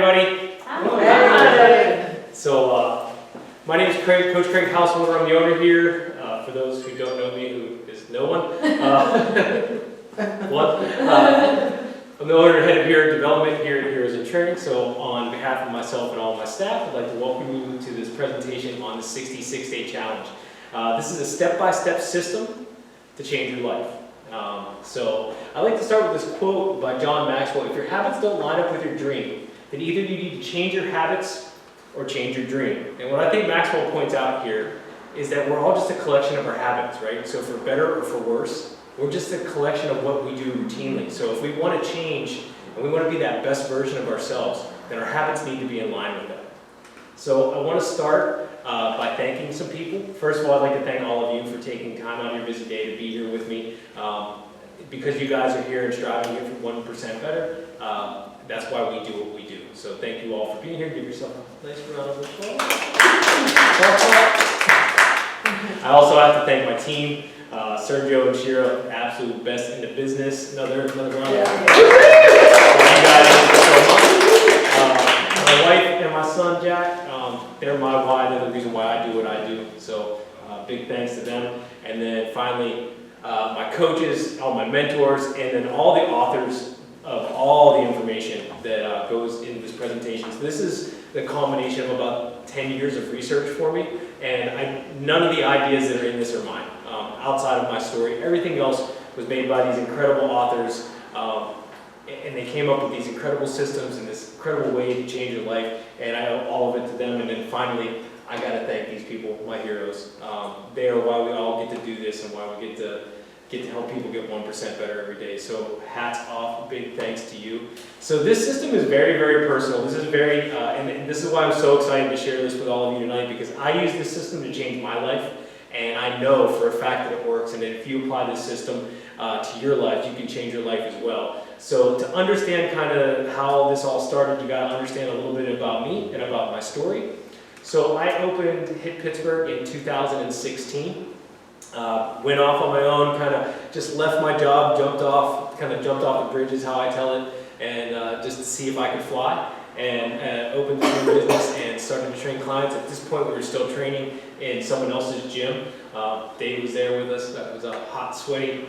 everybody. Hi. So, my name is Craig, Coach Craig Householder. I'm the owner here. For those who don't know me, who is no one. I'm the owner and head of Hero Development here at Heroes in Training. So, on behalf of myself and all of my staff, I'd like to welcome you to this presentation on the 66-Day Challenge. This is a step-by-step system to change your life. So I like to start with this quote by John Maxwell: if your habits don't line up with your dream, then either you need to change your habits or change your dream. And what I think Maxwell points out here is that we're all just a collection of our habits, right? So for better or for worse, we're just a collection of what we do routinely. So if we want to change and we want to be that best version of ourselves, then our habits need to be in line with that. So I want to start by thanking some people. First of all, I'd like to thank all of you for taking time out of your busy day to be here with me. Because you guys are here and striving to get 1% better, that's why we do what we do. So thank you all for being here. Give yourself a nice round of applause. I also have to thank my team, Sergio and Shira, absolute best in the business. Another round of applause. Thank you guys so much. My wife and my son, Jack, they're my why. They're the reason why I do what I do. So big thanks to them. And then finally, my coaches, all my mentors, and then all the authors of all the information that goes into this presentation. So this is the culmination of about 10 years of research for me, and none of the ideas that are in this are mine. Outside of my story, everything else was made by these incredible authors, and they came up with these incredible systems and this incredible way to change your life, and I owe all of it to them. And then finally, I got to thank these people, my heroes. They are why we all get to do this and why we get to help people get 1% better every day. So hats off, big thanks to you. So this system is very, very personal. This is very, and this is why I'm so excited to share this with all of you tonight, because I use this system to change my life, and I know for a fact that it works, and that if you apply this system to your life, you can change your life as well. So to understand kind of how this all started, you got to understand a little bit about me and about my story. So I hit Pittsburgh in 2016. Went off on my own, kind of just left my job, jumped off the bridge is how I tell it, and just to see if I could fly, and opened my own business and started to train clients. At this point, we were still training in someone else's gym. Dave was there with us. That was a hot, sweaty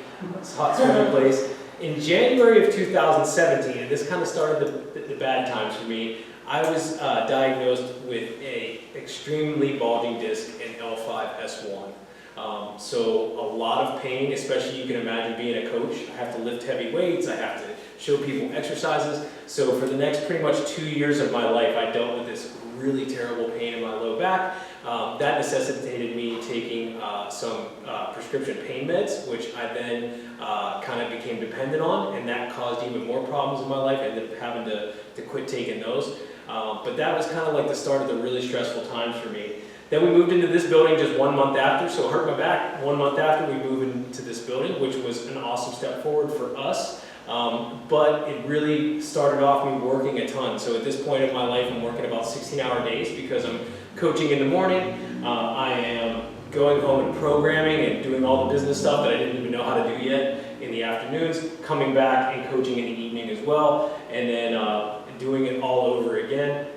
place. In January of 2017, and this kind of started the bad times for me, I was diagnosed with an extremely bulging disc in L5-S1. So a lot of pain, especially you can imagine being a coach. I have to lift heavy weights, I have to show people exercises. So for the next pretty much 2 years of my life, I dealt with this really terrible pain in my low back. That necessitated me taking some prescription pain meds, which I then kind of became dependent on, and that caused even more problems in my life. I ended up having to quit taking those. But that was kind of like the start of the really stressful times for me. Then we moved into this building just 1 month after, so it hurt my back. 1 month after we moved into this building, which was an awesome step forward for us. But it really started off me working a ton. So at this point in my life, I'm working about 16-hour days because I'm coaching in the morning. I am going home and programming and doing all the business stuff that I didn't even know how to do yet in the afternoons, coming back and coaching in the evening as well, and then doing it all over again.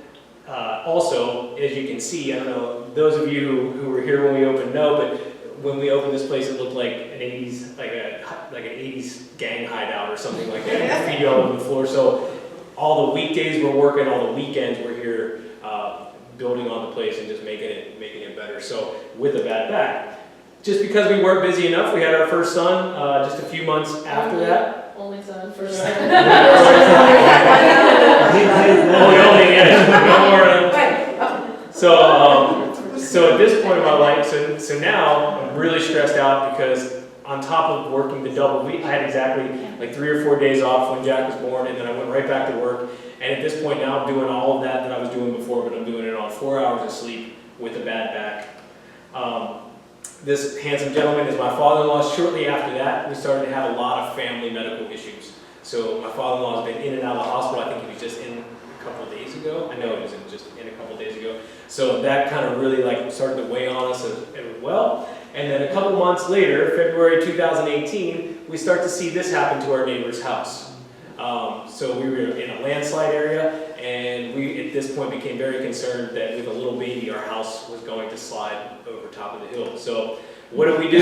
Also, as you can see, I don't know, those of you who were here when we opened know, but when we opened this place, it looked like an 80s, like an 80s gang hideout or something like that. Feet all over the floor. So all the weekdays we're working, all the weekends we're here building on the place and just making it better. So with a bad back, just because we weren't busy enough, we had our first son just a few months after that. Only son, first son. So at this point in my life, so now I'm really stressed out because on top of working the double week, I had exactly like 3 or 4 days off when Jack was born, and then I went right back to work. And at this point now, I'm doing all of that I was doing before, but I'm doing it on 4 hours of sleep with a bad back. This handsome gentleman is my father-in-law. Shortly after that, we started to have a lot of family medical issues. So my father-in-law has been in and out of the hospital. I think he was just in a couple of days ago. I know he was just in a couple of days ago. So that kind of really started to weigh on us as well. And then a couple months later, February 2018, we start to see this happen to our neighbor's house. So we were in a landslide area, and we this point became very concerned that with a little baby, our house was going to slide over top of the hill. So what did we do?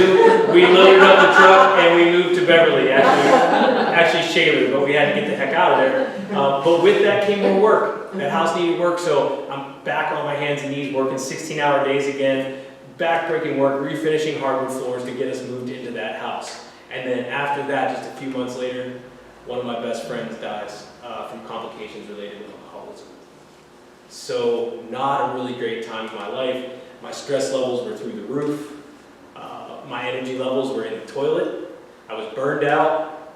We loaded up the truck and we moved to Beverly, actually Shaler, but we had to get the heck out of there. But with that came more work. That house needed work, so I'm back on my hands and knees working 16-hour days again, back-breaking work, refinishing hardwood floors to get us moved into that house. And then after that, just a few months later, one of my best friends dies from complications related to alcoholism. So not a really great time in my life. My stress levels were through the roof. My energy levels were in the toilet. I was burned out.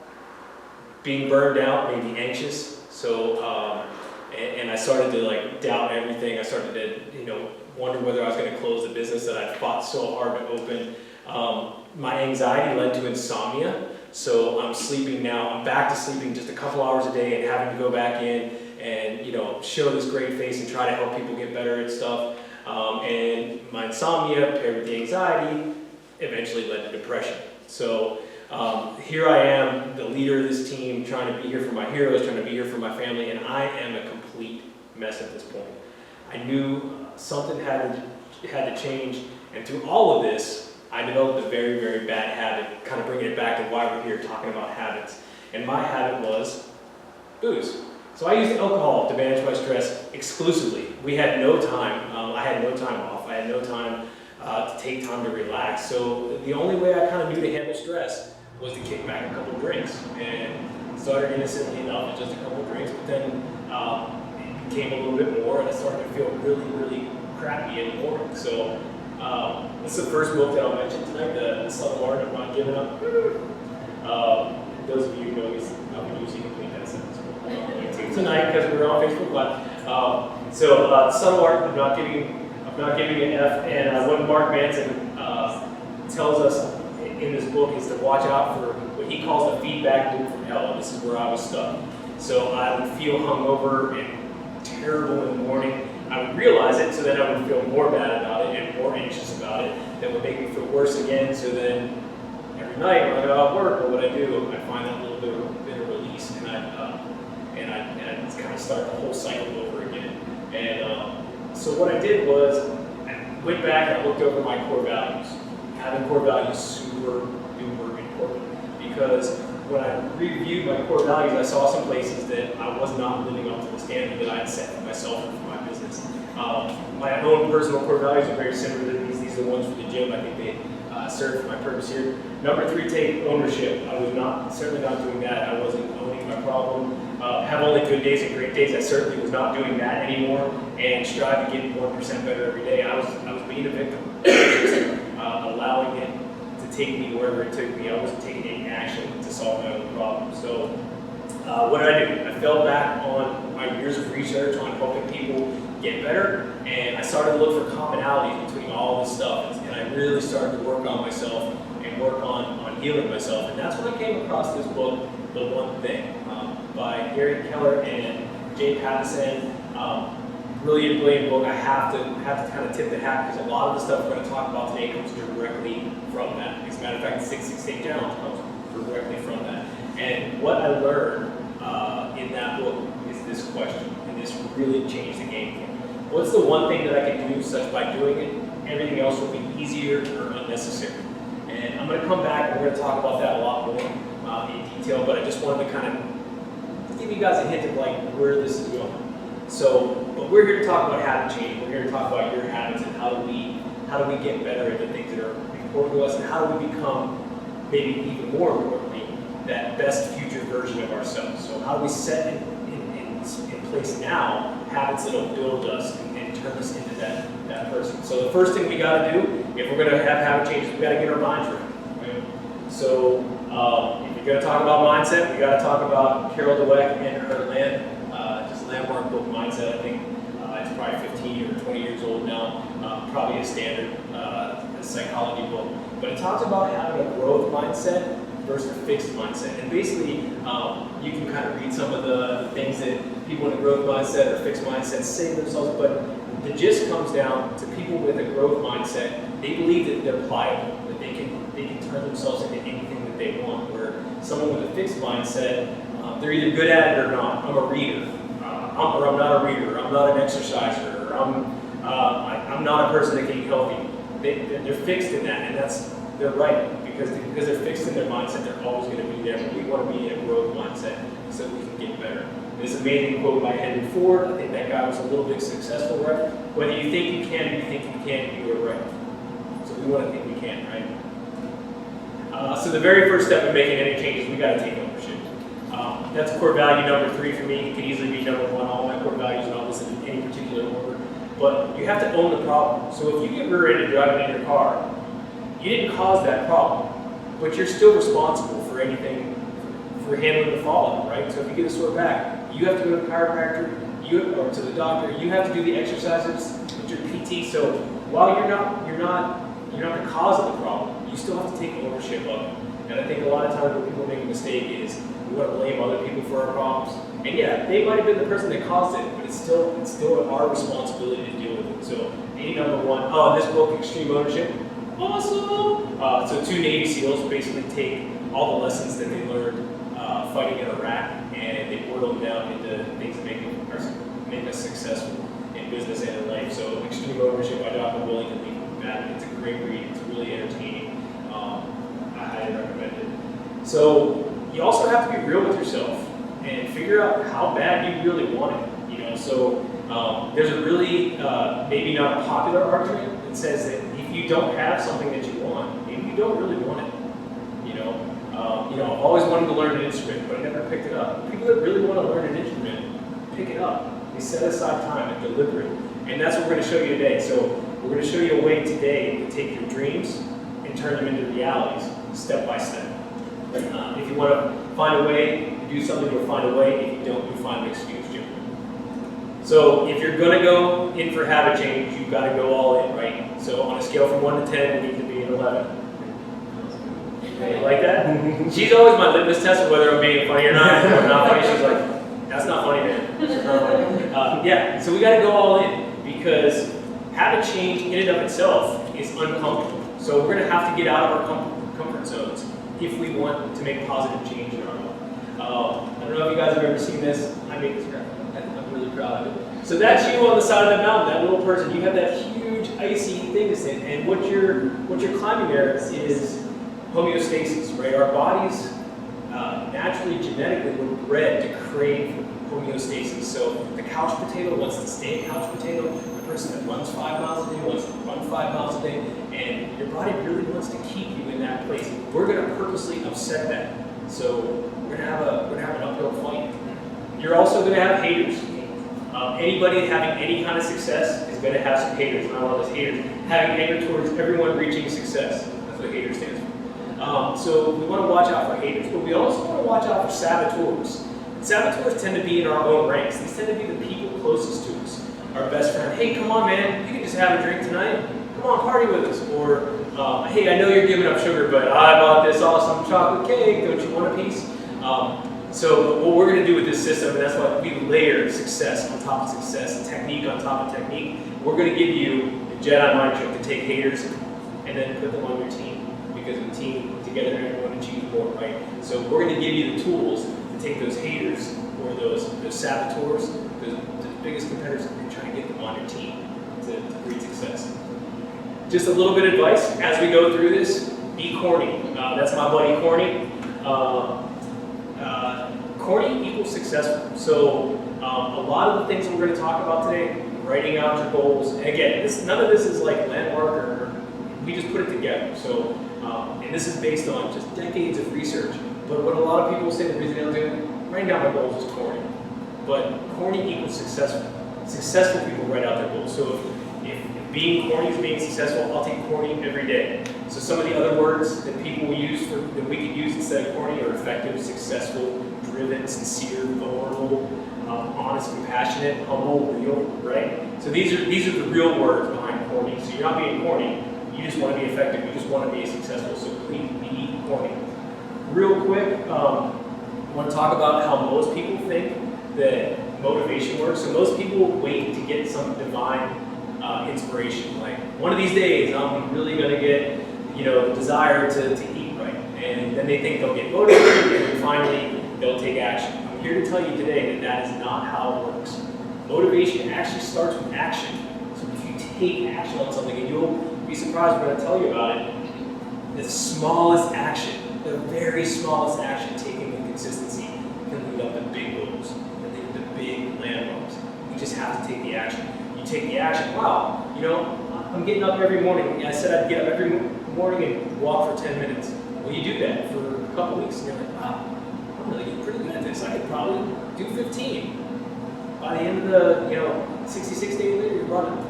Being burned out made me anxious. So, and I started to like doubt everything. I started to, wonder whether I was going to close the business that I fought so hard to open. My anxiety led to insomnia. So I'm sleeping now. I'm back to sleeping just a couple hours a day and having to go back in and, show this great face and try to help people get better at stuff. And my insomnia paired with the anxiety eventually led to depression. So here I am, the leader of this team, trying to be here for my heroes, trying to be here for my family, and I am a complete mess at this point. I knew something had to change, and through all of this, I developed a very, very bad habit, kind of bringing it back to why we're here talking about habits. And my habit was booze. So I used alcohol to manage my stress exclusively. We had no time. I had no time off. I had no time to take time to relax. So the only way I kind of knew to handle stress was to kick back a couple drinks. And started innocently enough with just a couple drinks, but then it became a little bit more, and I started to feel really, really crappy in the morning. So this is the first book that I'll mention tonight, The Subtle Art of Not Giving Up. Those of you who know me, I'll be usually complete that sentence. Tonight, because we're on Facebook Live. So Subtle Art of Not Giving an F, and what Mark Manson tells us in this book is to watch out for what he calls the feedback loop from hell, and this is where I was stuck. So I would feel hungover and terrible in the morning. I would realize it, so then I would feel more bad about it and more anxious about it. That would make me feel worse again, so then every night when I go out to work, what would I do? I'd find that little bit of release, and I'd kind of start the whole cycle over again. And so what I did was, I went back and I looked over my core values. Having core values is super duper important, because when I reviewed my core values, I saw some places that I was not living up to the standard that I had set for myself and for my business. My own personal core values are very similar to these. These are the ones for the gym. I think they serve for my purpose here. Number 3, take ownership. I was certainly not doing that. I wasn't owning my problem. Have only good days and great days. I certainly was not doing that anymore, and strive to get 1% better every day. I was being a victim, allowing it to take me wherever it took me. I wasn't taking any action to solve my own problem. So what did I do? I fell back on my years of research on helping people get better, and I started to look for commonalities between all this stuff, and I really started to work on myself and work on healing myself. And that's when I came across this book, The One Thing, by Gary Keller and Jay Pattison. Brilliant book. I have to kind of tip the hat, because a lot of the stuff we're going to talk about today comes directly from that. As a matter of fact, the 6-6-8 challenge comes directly from that. And what I learned in that book is this question, and this really changed the game for me. What's the one thing that I can do such by doing it, everything else will be easier or unnecessary? And I'm going to come back and we're going to talk about that a lot more in detail, but I just wanted to kind of give you guys a hint of like where this is going. So, but we're here to talk about habit change. We're here to talk about your habits and how do we get better at the things that are important to us, and how do we become, maybe even more importantly, that best future version of ourselves. So how do we set in place now habits that will build us and turn us into that person. So the first thing we got to do, if we're going to have habit changes, we got to get our minds right. Right? So if you're going to talk about mindset, we got to talk about Carol Dweck and her landmark book, Mindset. I think it's probably 15 or 20 years old now, probably a standard psychology book. But it talks about having a growth mindset versus a fixed mindset. And basically, you can kind of read some of the things that people in a growth mindset or fixed mindset say to themselves, but the gist comes down to people with a growth mindset. They believe that they're pliable, that they can turn themselves into anything that they want. Where someone with a fixed mindset, they're either good at it or not. I'm a reader. I'm not a reader, I'm not an exerciser, or I'm not a person that can eat healthy. They're fixed in that, and they're right, because they're fixed in their mindset, they're always going to be there, but we want to be in a growth mindset so we can get better. This amazing quote by Henry Ford, I think that guy was a little bit successful, right? Whether you think you can or you think you can't, you are right. So we want to think we can, right? So the very first step in making any changes, we got to take ownership. That's core value number 3 for me. It could easily be number 1. All my core values are not listed in any particular order. But you have to own the problem. So if you get rear-ended driving in your car, you didn't cause that problem, but you're still responsible for anything, for handling the fallout, right? So if you get a sore back, you have to go to the chiropractor, or to the doctor. You have to do the exercises with your PT. So while you're not the cause of the problem, you still have to take ownership of it. And I think a lot of times when people make a mistake is we want to blame other people for our problems. And yeah, they might have been the person that caused it, but it's still our responsibility to deal with it. So A number 1, in this book, Extreme Ownership, awesome! So 2 Navy SEALs basically take all the lessons that they learned fighting in Iraq, and they boil them down into things that make us successful in business and in life. So Extreme Ownership by Dr. Wellington Lee. It's a great read. It's really entertaining. I highly recommend it. So you also have to be real with yourself and figure out how bad you really want it. So there's a really maybe not a popular argument that says that if you don't have something that you want, maybe you don't really want it. I've always wanted to learn an instrument, but I never picked it up. People that really want to learn an instrument, pick it up. They set aside time and deliver it. And that's what we're going to show you today. So we're going to show you a way today to take your dreams and turn them into realities, step by step. If you want to find a way to do something, you'll find a way. If you don't, you'll find an excuse, Jim. So if you're going to go in for habit change, you've got to go all in, right? So on a scale from 1 to 10, we need to be an 11. You like that? She's always my litmus test of whether I'm being funny or not. If I'm not funny, she's like, that's not funny, man. That's not funny. Yeah, so we got to go all in, because habit change in and of itself is uncomfortable. So we're going to have to get out of our comfort zones if we want to make positive change in our life. I don't know if you guys have ever seen this. I made this graphic. I'm really proud of it. So that's you on the side of the mountain, that little person. You have that huge icy thing to sit, and what you're climbing there is homeostasis, right? Our bodies naturally, genetically, were bred to crave homeostasis. So the couch potato wants to stay a couch potato. The person that runs 5 miles a day wants to run 5 miles a day, and your body really wants to keep you in that place. We're going to purposely upset that. So we're going to have an uphill fight. You're also going to have haters. Anybody having any kind of success is going to have some haters. And I love those haters. Having anger towards everyone reaching success. That's what haters stands for. So we want to watch out for haters, but we also want to watch out for saboteurs. Saboteurs tend to be in our own ranks. These tend to be the people closest to us. Our best friend, hey, come on, man, you can just have a drink tonight. Come on, party with us. Or, hey, I know you're giving up sugar, but I bought this awesome chocolate cake. Don't you want a piece? So what we're going to do with this system, and that's why we layer success on top of success, and technique on top of technique, we're going to give you the Jedi mind trick to take haters and then put them on your team. Because with team, together everyone achieves more, right? So we're going to give you the tools to take those haters or those saboteurs, the biggest competitors, and try to get them on your team to breed success. Just a little bit of advice as we go through this: be corny. That's my buddy Corny. Corny equals successful. So a lot of the things that we're going to talk about today, writing out your goals. And again, none of this is like landmark, or we just put it together. So. And this is based on just decades of research. But what a lot of people say the reason they don't do it, writing down their goals is corny. But corny equals successful. Successful people write out their goals. So if being corny is being successful, I'll take corny every day. So some of the other words that people use that we could use instead of corny are effective, successful, driven, sincere, vulnerable, honest, compassionate, humble, real, right? So these are the real words behind corny. So you're not being corny. You just want to be effective. You just want to be successful. So please be corny. Real quick, I want to talk about how most people think that motivation works. So most people wait to get some divine inspiration. Like one of these days, I'm really going to get, the desire to eat right, and then they think they'll get motivated, and then finally they'll take action. I'm here to tell you today that is not how it works. Motivation actually starts with action. So if you take action on something, and you'll be surprised when I tell you about it, the smallest action, the very smallest action taken with consistency can lead up to big goals, can lead up to big landmarks. You just have to take the action. You take the action, wow, you know, I'm getting up every morning. I said I'd get up every morning and walk for 10 minutes. Well, you do that for a couple weeks, and you're like, wow, I'm really getting pretty good at this. I could probably do 15. By the end of the, 66 days later, you're running,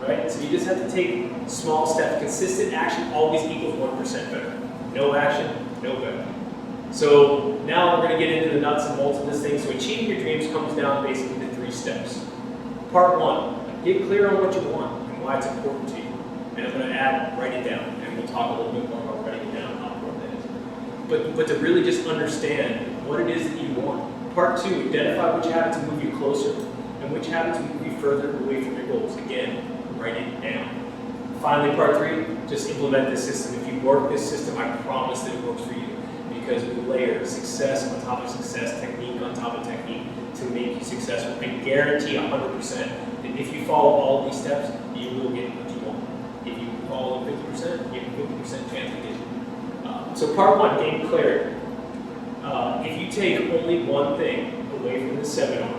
right? So you just have to take small steps. Consistent action always equals 1% better. No action, no better. So now we're going to get into the nuts and bolts of this thing. So achieving your dreams comes down basically to 3 steps. Part 1, get clear on what you want and why it's important to you. And I'm going to add, write it down, and we'll talk a little bit more about writing it down, how important that is. But to really just understand what it is that you want. Part 2, identify which habits move you closer and which habits move you further away from your goals. Again, write it down. Finally, part 3, just implement this system. If you work this system, I promise that it works for you, because we layer success on top of success, technique on top of technique to make you successful. I guarantee 100% that if you follow all of these steps, you will get what you want. If you follow 50%, you have a 50% chance of getting it. So part 1, gain clarity. If you take only one thing away from the seminar,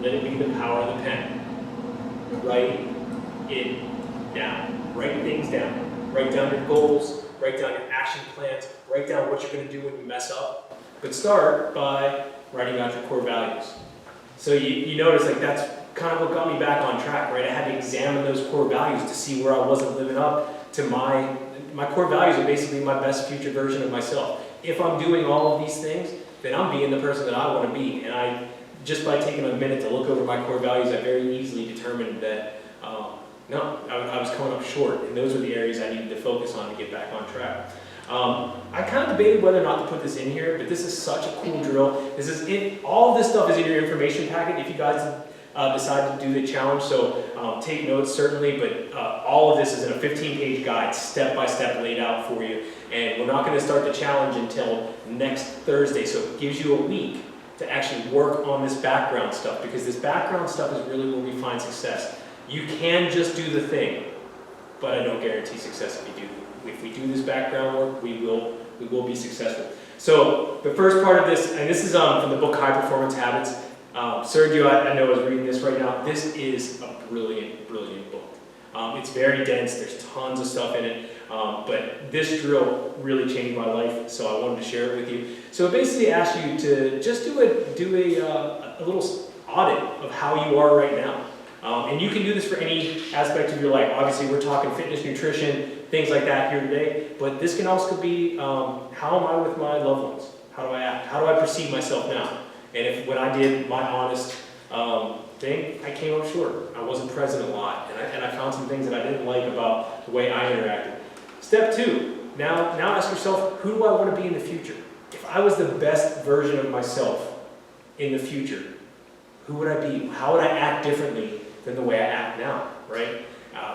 let it be the power of the pen. Write it down. Write things down. Write down your goals. Write down your action plans. Write down what you're going to do when you mess up. But start by writing out your core values. So you notice like that's kind of what got me back on track, right? I had to examine those core values to see where I wasn't living up to my core values are basically my best future version of myself. If I'm doing all of these things, then I'm being the person that I want to be. And just by taking a minute to look over my core values, I very easily determined that, no, I was coming up short. And those were the areas I needed to focus on to get back on track. I kind of debated whether or not to put this in here, but this is such a cool drill. All of this stuff is in your information packet if you guys decide to do the challenge. So take notes certainly, but all of this is in a 15-page guide, step-by-step laid out for you. And we're not going to start the challenge until next Thursday, so it gives you a week to actually work on this background stuff, because this background stuff is really where we find success. You can just do the thing, but I don't guarantee success if you do. If we do this background work, we will be successful. So the first part of this, and this is from the book High Performance Habits. Sergio, I know is reading this right now. This is a brilliant, brilliant book. It's very dense. There's tons of stuff in it. But this drill really changed my life, so I wanted to share it with you. So it basically asks you to just do a little audit of how you are right now. And you can do this for any aspect of your life. Obviously, we're talking fitness, nutrition, things like that here today. But this can also be, how am I with my loved ones? How do I act? How do I perceive myself now? And when I did my honest thing, I came up short. I wasn't present a lot. And I found some things that I didn't like about the way I interacted. Step 2, now ask yourself, who do I want to be in the future? If I was the best version of myself in the future, who would I be? How would I act differently than the way I act now, right?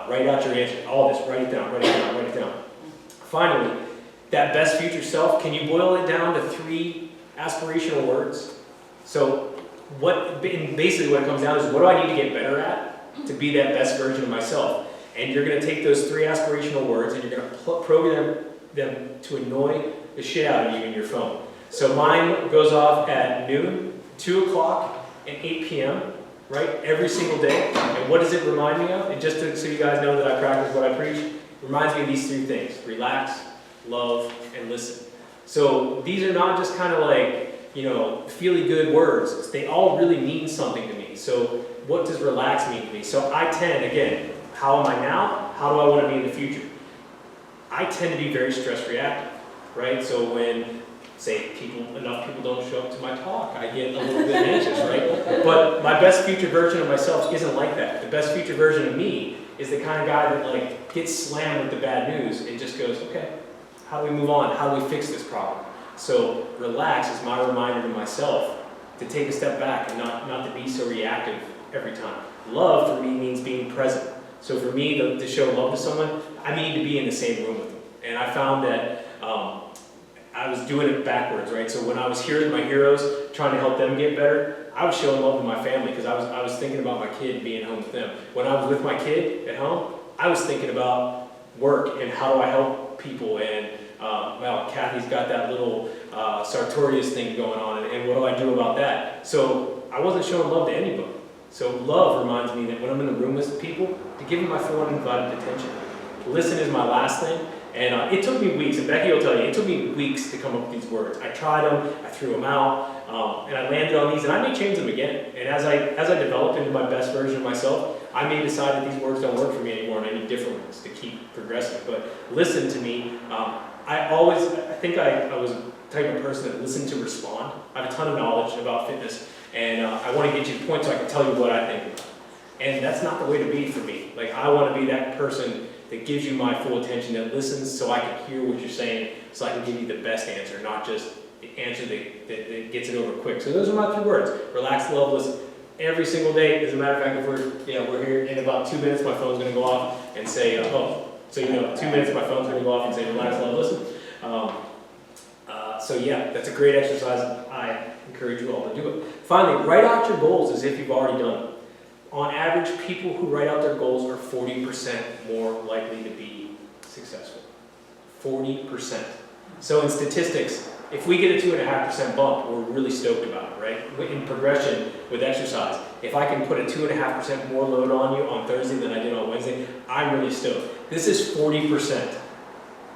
Write out your answer, all this, write it down, write it down, write it down. Finally, that best future self, can you boil it down to 3 aspirational words? So basically what it comes down to is, what do I need to get better at to be that best version of myself? And you're going to take those 3 aspirational words and you're going to program them to annoy the shit out of you in your phone. So mine goes off at noon, 2 o'clock, and 8 p.m., right? Every single day. And what does it remind me of? And just so you guys know that I practice what I preach, it reminds me of these 3 things: relax, love, and listen. So these are not just kind of like, feely good words. They all really mean something to me. So what does relax mean to me? So I tend, again, how am I now? How do I want to be in the future? I tend to be very stress reactive, right? So when, say, enough people don't show up to my talk, I get a little bit anxious, right? But my best future version of myself isn't like that. The best future version of me is the kind of guy that gets slammed with the bad news and just goes, okay, how do we move on? How do we fix this problem? So relax is my reminder to myself to take a step back and not to be so reactive every time. Love for me means being present. So for me to show love to someone, I need to be in the same room with them. And I found that I was doing it backwards, right? So when I was here with my heroes, trying to help them get better, I was showing love to my family because I was thinking about my kid being home with them. When I was with my kid at home, I was thinking about work and how do I help people, and well, Kathy's got that little Sartorius thing going on, and what do I do about that? So I wasn't showing love to anybody. So love reminds me that when I'm in the room with people, to give them my full undivided attention. Listen is my last thing, and it took me weeks, and Becky will tell you, it took me weeks to come up with these words. I tried them, I threw them out, and I landed on these, and I may change them again. And as I developed into my best version of myself, I may decide that these words don't work for me anymore, and I need different ones to keep progressing. But listen to me. I think I was the type of person that listened to respond. I have a ton of knowledge about fitness, and I want to get you to the point so I can tell you what I think about it. And that's not the way to be for me. Like, I want to be that person that gives you my full attention, that listens so I can hear what you're saying, so I can give you the best answer, not just the answer that gets it over quick. So those are my 3 words: relax, love, listen. Every single day. As a matter of fact, if we're here in about 2 minutes, my phone's going to go off and say, 2 minutes, my phone's going to go off and say, relax, love, listen. So yeah, that's a great exercise. I encourage you all to do it. Finally, write out your goals as if you've already done them. On average, people who write out their goals are 40% more likely to be successful. 40%. So in statistics, if we get a 2.5% bump, we're really stoked about it, right? In progression with exercise, if I can put a 2.5% more load on you on Thursday than I did on Wednesday, I'm really stoked. This is 40%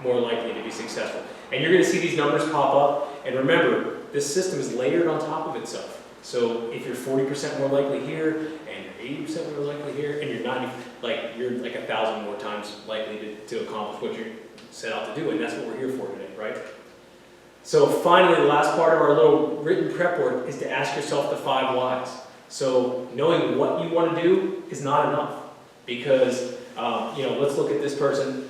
more likely to be successful. And you're going to see these numbers pop up. And remember, this system is layered on top of itself. So if you're 40% more likely here, and you're 80% more likely here, and you're 1,000 more times likely to accomplish what you're set out to do. And that's what we're here for today, right? So finally, the last part of our little written prep work is to ask yourself the 5 whys. So knowing what you want to do is not enough, because let's look at this person.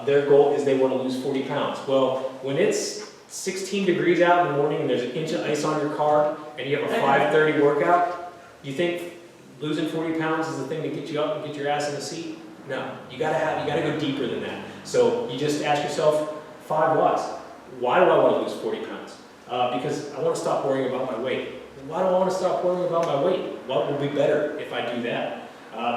Their goal is they want to lose 40 pounds. Well, when it's 16 degrees out in the morning and there's an inch of ice on your car and you have a 5:30 workout, you think losing 40 pounds is the thing to get you up and get your ass in the seat? No, you gotta go deeper than that. So you just ask yourself 5 whys. Why do I want to lose 40 pounds? Because I want to stop worrying about my weight. Why do I want to stop worrying about my weight? What will be better if I do that?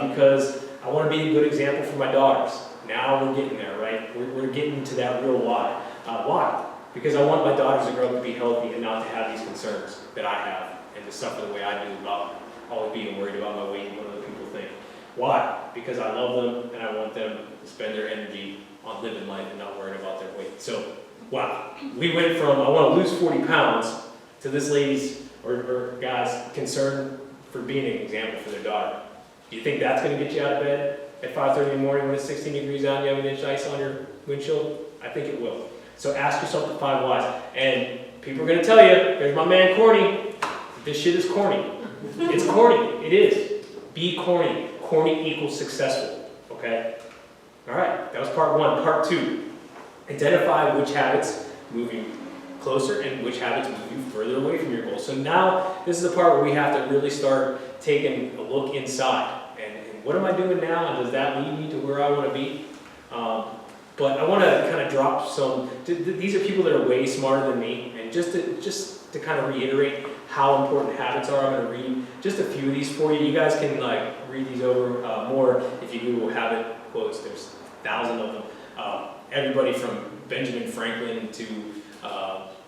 Because I want to be a good example for my daughters. Now we're getting there, right? We're getting to that real why. Why? Because I want my daughters to grow up to be healthy and not to have these concerns that I have and to suffer the way I do about always being worried about my weight and what other people think. Why? Because I love them and I want them to spend their energy on living life and not worrying about their weight. So, wow. We went from, I want to lose 40 pounds to this lady's or guy's concern for being an example for their daughter. Do you think that's going to get you out of bed at 5:30 in the morning when it's 16 degrees out and you have an inch of ice on your windshield? I think it will. So ask yourself the 5 whys. And people are going to tell you, there's my man Corny, this shit is corny. It's corny. It is. Be corny. Corny equals successful. Okay? All right. That was part 1. Part 2. Identify which habits move you closer and which habits move you further away from your goals. So now, this is the part where we have to really start taking a look inside. And what am I doing now? And does that lead me to where I want to be? But I want to kind of drop some, these are people that are way smarter than me, and just to kind of reiterate how important habits are, I'm going to read just a few of these for you. You guys can read these over more if you Google habit quotes. There's 1,000 of them. Everybody from Benjamin Franklin to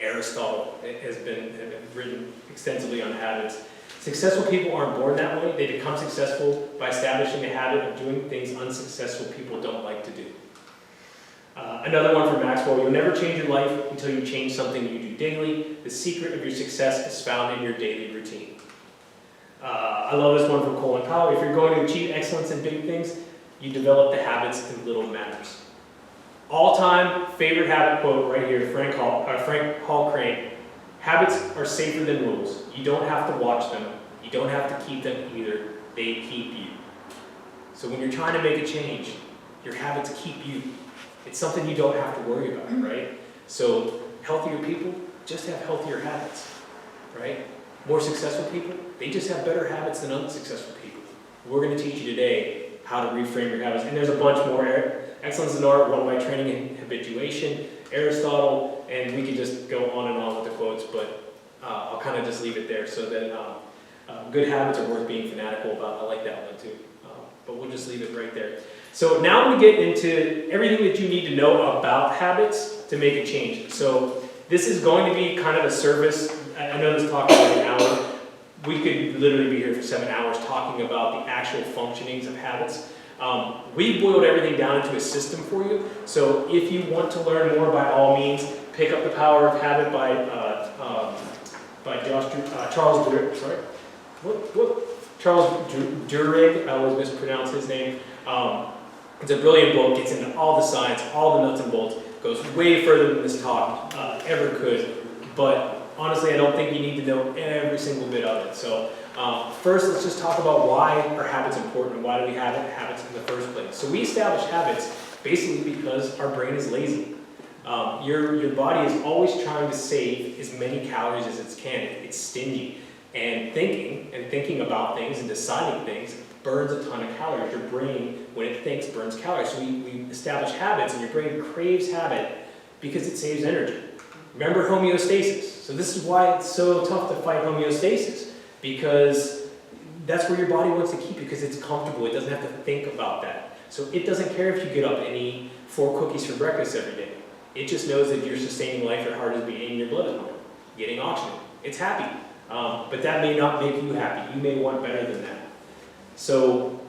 Aristotle has been written extensively on habits. Successful people aren't born that way. They become successful by establishing a habit of doing things unsuccessful people don't like to do. Another one from Maxwell: you'll never change your life until you change something you do daily. The secret of your success is found in your daily routine. I love this one from Colin Powell: if you're going to achieve excellence in big things, you develop the habits in little matters. All-time favorite habit quote right here, Frank Hall Crane: habits are safer than rules. You don't have to watch them. You don't have to keep them either. They keep you. So when you're trying to make a change, your habits keep you. It's something you don't have to worry about, right? So healthier people just have healthier habits, right? More successful people, they just have better habits than unsuccessful people. We're going to teach you today how to reframe your habits. And there's a bunch more. Excellence in Art, One Way Training and Habituation, Aristotle, and we could just go on and on with the quotes, but I'll kind of just leave it there so that good habits are worth being fanatical about. I like that one too. But we'll just leave it right there. So now we get into everything that you need to know about habits to make a change. So this is going to be kind of a service. I know this talk is like an hour. We could literally be here for 7 hours talking about the actual functionings of habits. We've boiled everything down into a system for you. So if you want to learn more, by all means, pick up The Power of Habit by Charles Duhigg. Sorry, Charles Duhigg. I always mispronounce his name. It's a brilliant book. Gets into all the science, all the nuts and bolts. Goes way further than this talk ever could. But honestly, I don't think you need to know every single bit of it. So first, let's just talk about why are habits important and why do we have habits in the first place. So we establish habits basically because our brain is lazy. Your body is always trying to save as many calories as it can. It's stingy. And thinking about things and deciding things burns a ton of calories. Your brain, when it thinks, burns calories. So we establish habits, and your brain craves habit because it saves energy. Remember homeostasis. So this is why it's so tough to fight homeostasis, because that's where your body wants to keep you, because it's comfortable. It doesn't have to think about that. So it doesn't care if you get up and eat 4 cookies for breakfast every day. It just knows that you're sustaining life, your heart is beating, your blood is pumping, getting oxygen. It's happy. But that may not make you happy. You may want better than that. So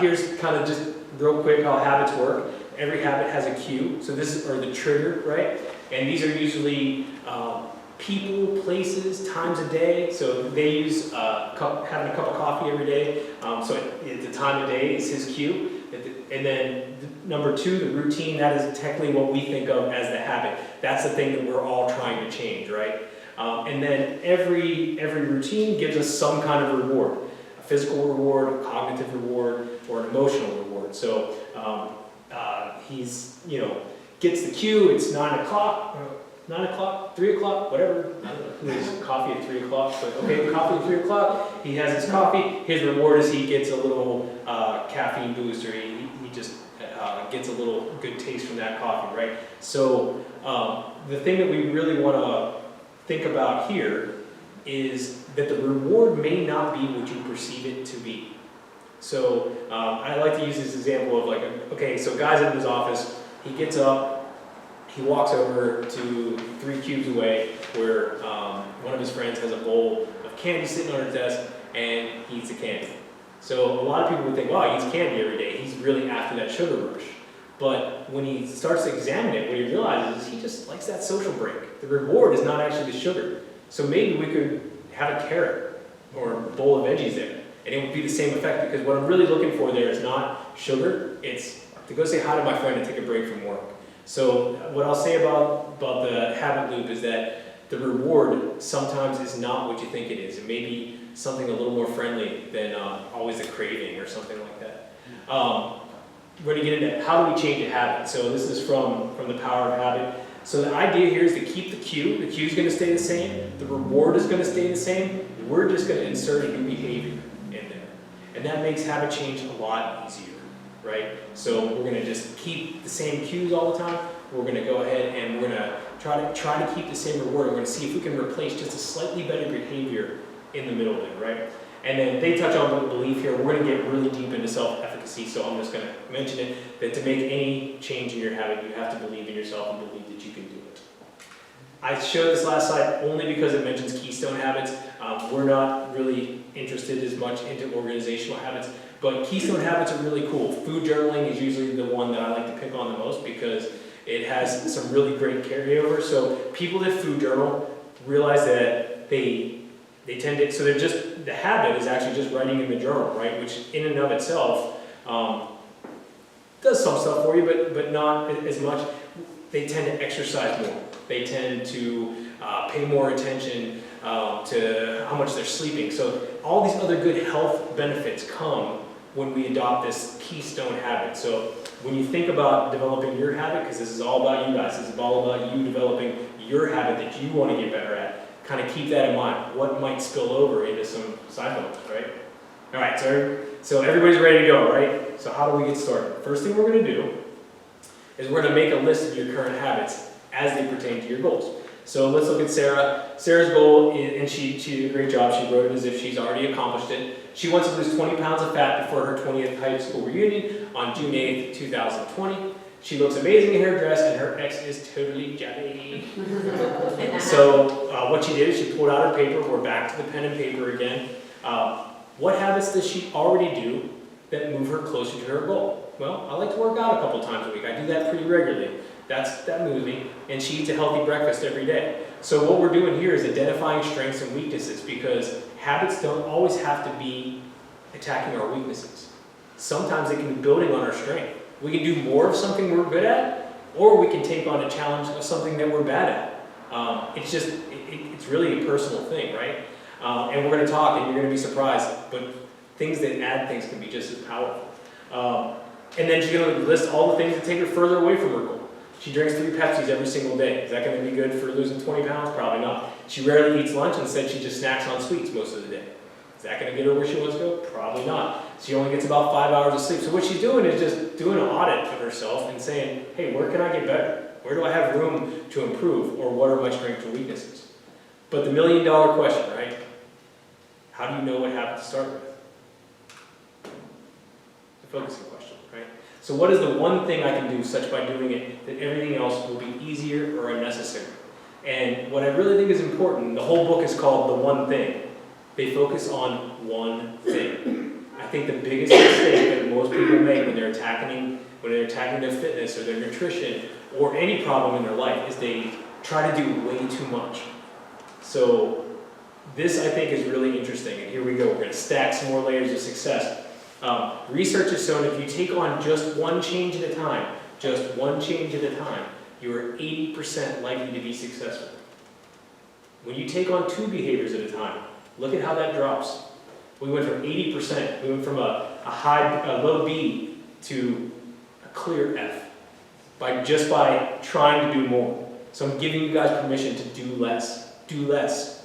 here's kind of just real quick how habits work. Every habit has a cue. So this is, or the trigger, right? And these are usually people, places, times a day. So they use having a cup of coffee every day. So at the time of day is his cue. And then number 2, the routine, that is technically what we think of as the habit. That's the thing that we're all trying to change, right? And then every routine gives us some kind of reward. A physical reward, a cognitive reward, or an emotional reward. So he's, gets the cue, it's 9 o'clock, 3 o'clock, whatever. I don't know who has coffee at 3 o'clock, but okay, coffee at 3 o'clock. He has his coffee. His reward is he gets a little caffeine boost, or he just gets a little good taste from that coffee, right? So the thing that we really want to think about here is that the reward may not be what you perceive it to be. So I like to use this example of okay, so guy's in his office, he gets up, he walks over to 3 cubes away where one of his friends has a bowl of candy sitting on his desk, and he eats the candy. So a lot of people would think, wow, he eats candy every day, he's really after that sugar rush. But when he starts to examine it, what he realizes is he just likes that social break. The reward is not actually the sugar. So maybe we could have a carrot or a bowl of veggies there, and it would be the same effect, because what I'm really looking for there is not sugar, it's to go say hi to my friend and take a break from work. So what I'll say about the habit loop is that the reward sometimes is not what you think it is. It may be something a little more friendly than always a craving or something like that. We're going to get into how do we change a habit. So this is from The Power of Habit. So the idea here is to keep the cue. The cue is going to stay the same. The reward is going to stay the same. We're just going to insert a new behavior in there. And that makes habit change a lot easier, right? So we're going to just keep the same cues all the time. We're going to go ahead and we're going to try to keep the same reward. We're going to see if we can replace just a slightly better behavior in the middle there, right? And then they touch on belief here. We're going to get really deep into self-efficacy, so I'm just going to mention it, that to make any change in your habit, you have to believe in yourself and believe that you can do it. I showed this last slide only because it mentions keystone habits. We're not really interested as much into organizational habits, but keystone habits are really cool. Food journaling is usually the one that I like to pick on the most because it has some really great carryover. So people that food journal realize that they tend to, so they're just, the habit is actually just writing in the journal, right? Which in and of itself does some stuff for you, but not as much. They tend to exercise more. They tend to pay more attention to how much they're sleeping. So all these other good health benefits come when we adopt this keystone habit. So when you think about developing your habit, because this is all about you guys, this is all about you developing your habit that you want to get better at, kind of keep that in mind. What might spill over into some side bonus, right? All right, so everybody's ready to go, right? So how do we get started? First thing we're going to do is we're going to make a list of your current habits as they pertain to your goals. So let's look at Sarah. Sarah's goal, and she did a great job. She wrote it as if she's already accomplished it. She wants to lose 20 pounds of fat before her 20th high school reunion on June 8th, 2020. She looks amazing in her dress, and her ex is totally jelly. So what she did is she pulled out her paper. We're back to the pen and paper again. What habits does she already do that move her closer to her goal? Well, I like to work out a couple times a week. I do that pretty regularly. That moves me. And she eats a healthy breakfast every day. So what we're doing here is identifying strengths and weaknesses, because habits don't always have to be attacking our weaknesses. Sometimes they can be building on our strength. We can do more of something we're good at, or we can take on a challenge of something that we're bad at. It's really a personal thing, right? And we're going to talk, and you're going to be surprised, but things that add things can be just as powerful. And then she's going to list all the things that take her further away from her goal. She drinks 3 Pepsis every single day. Is that going to be good for losing 20 pounds? Probably not. She rarely eats lunch, and said she just snacks on sweets most of the day. Is that going to get her where she wants to go? Probably not. She only gets about 5 hours of sleep. So what she's doing is just doing an audit of herself and saying, hey, where can I get better? Where do I have room to improve? Or what are my strengths or weaknesses? But the $1 million question, right? How do you know what habit to start with? The focusing question, right? So what is the one thing I can do such by doing it that everything else will be easier or unnecessary? And what I really think is important, the whole book is called The One Thing. They focus on one thing. I think the biggest mistake that most people make when they're attacking their fitness or their nutrition or any problem in their life is they try to do way too much. So this, I think, is really interesting. And here we go. We're going to stack some more layers of success. Research has shown if you take on just one change at a time, you are 80% likely to be successful. When you take on 2 behaviors at a time, look at how that drops. We went from 80%, we went from a low B to a clear F just by trying to do more. So I'm giving you guys permission to do less. Do less.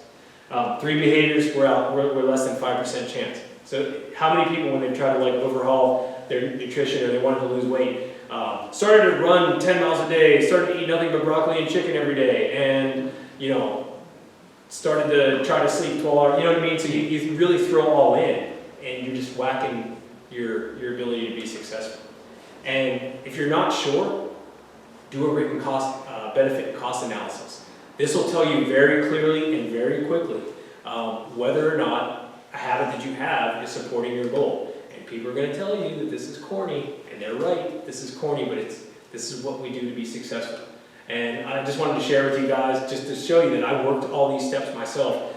3 behaviors, we're less than 5% chance. So how many people, when they try to overhaul their nutrition or they wanted to lose weight, started to run 10 miles a day, started to eat nothing but broccoli and chicken every day, and started to try to sleep 12 hours, you know what I mean? So you really throw all in, and you're just whacking your ability to be successful. And if you're not sure, do a written benefit and cost analysis. This will tell you very clearly and very quickly whether or not a habit that you have is supporting your goal. And people are going to tell you that this is corny, and they're right, this is corny, but this is what we do to be successful. And I just wanted to share with you guys, just to show you that I worked all these steps myself.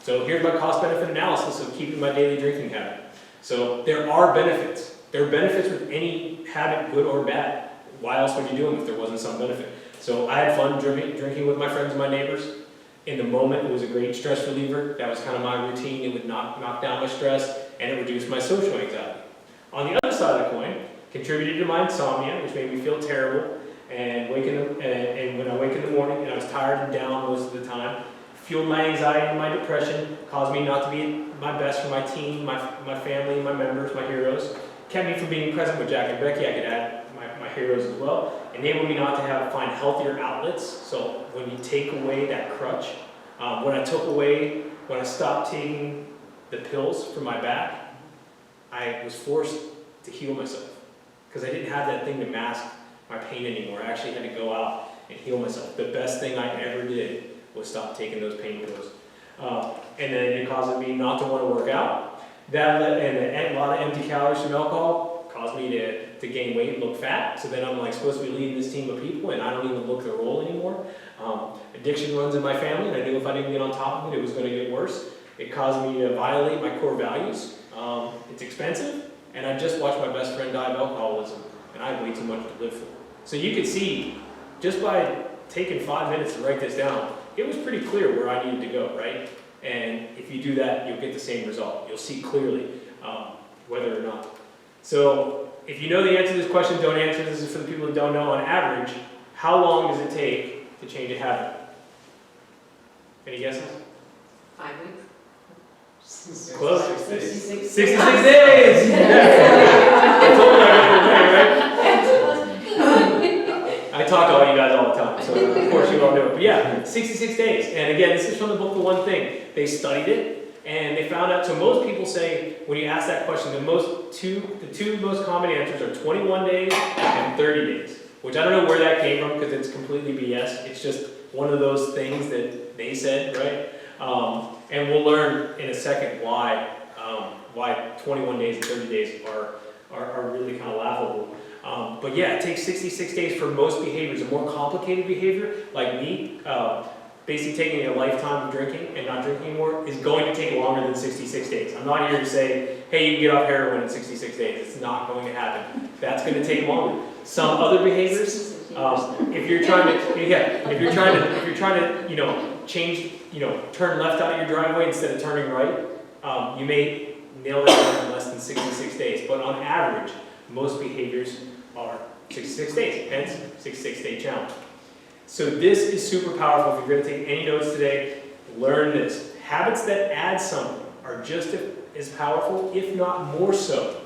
So here's my cost-benefit analysis of keeping my daily drinking habit. So there are benefits. There are benefits with any habit, good or bad. Why else would you do them if there wasn't some benefit? So I had fun drinking with my friends and my neighbors. In the moment, it was a great stress reliever. That was kind of my routine. It would knock down my stress, and it reduced my social anxiety. On the other side of the coin, contributed to my insomnia, which made me feel terrible. And when I wake in the morning and I was tired and down most of the time, fueled my anxiety and my depression, caused me not to be my best for my team, my family, my members, my heroes, kept me from being present with Jack and Becky. I could add my heroes as well, enabled me not to find healthier outlets. So when you take away that crutch, when I stopped taking the pills for my back, I was forced to heal myself because I didn't have that thing to mask my pain anymore. I actually had to go out and heal myself. The best thing I ever did was stop taking those pain pills. And then it caused me not to want to work out. And a lot of empty calories from alcohol caused me to gain weight and look fat. So then I'm supposed to be leading this team of people, and I don't even look the role anymore. Addiction runs in my family, and I knew if I didn't get on top of it, it was going to get worse. It caused me to violate my core values. It's expensive, and I just watched my best friend die of alcoholism, and I had way too much to live for. So you could see, just by taking 5 minutes to write this down, it was pretty clear where I needed to go, right? And if you do that, you'll get the same result. You'll see clearly whether or not. So if you know the answer to this question, don't answer. This is for the people who don't know. On average, how long does it take to change a habit? Any guesses? 5 weeks. Close. 66 66 days! I told you I got it right? I talk to all you guys all the time, so of course you all know it. But yeah, 66 days. And again, this is from the book, The One Thing. They studied it, and they found out, so most people say, when you ask that question, the two most common answers are 21 days and 30 days, which I don't know where that came from because it's completely BS. It's just one of those things that they said, right? And we'll learn in a second why 21 days and 30 days are really kind of laughable. But yeah, it takes 66 days for most behaviors. A more complicated behavior, like me, basically taking a lifetime of drinking and not drinking anymore, is going to take longer than 66 days. I'm not here to say, hey, you can get off heroin in 66 days. It's not going to happen. That's going to take longer. Some other behaviors, if you're trying to, change, turn left out of your driveway instead of turning right, you may nail that in less than 66 days. But on average, most behaviors are 66 days, hence 66-day challenge. So this is super powerful. If you're going to take any notes today, learn this. Habits that add something are just as powerful, if not more so,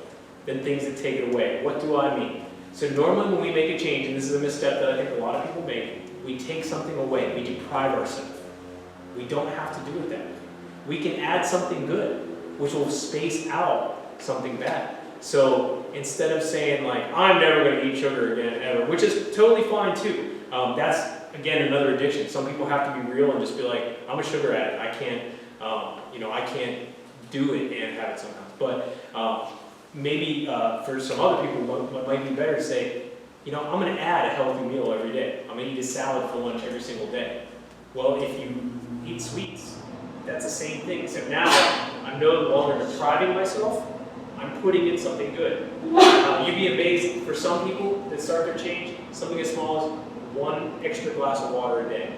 than things that take it away. What do I mean? So normally when we make a change, and this is a misstep that I think a lot of people make, we take something away, we deprive ourselves. We don't have to do it that way. We can add something good, which will space out something bad. So instead of saying like, I'm never going to eat sugar again, ever, which is totally fine too. That's, again, another addiction. Some people have to be real and just be like, I'm a sugar addict. I can't, I can't do it and have it sometimes. But maybe for some other people, it might be better to say, I'm going to add a healthy meal every day. I'm going to eat a salad for lunch every single day. Well, if you eat sweets, that's the same thing. So now I'm no longer depriving myself. I'm putting in something good. You'd be amazed, for some people that start their change, something as small as one extra glass of water a day.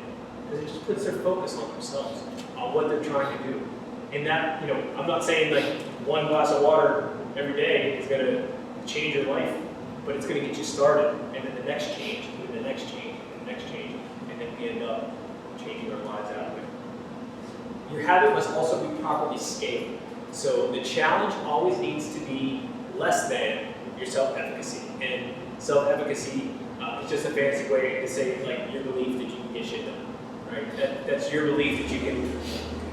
Because it just puts their focus on themselves, on what they're trying to do. And that, I'm not saying like one glass of water every day is going to change your life, but it's going to get you started. And then the next change, and the next change, and the next change, and then we end up changing our lives out of it. Your habit must also be properly scaled. So the challenge always needs to be less than your self-efficacy. And self-efficacy is just a fancy way to say like your belief that you can get shit done, right? That's your belief that you can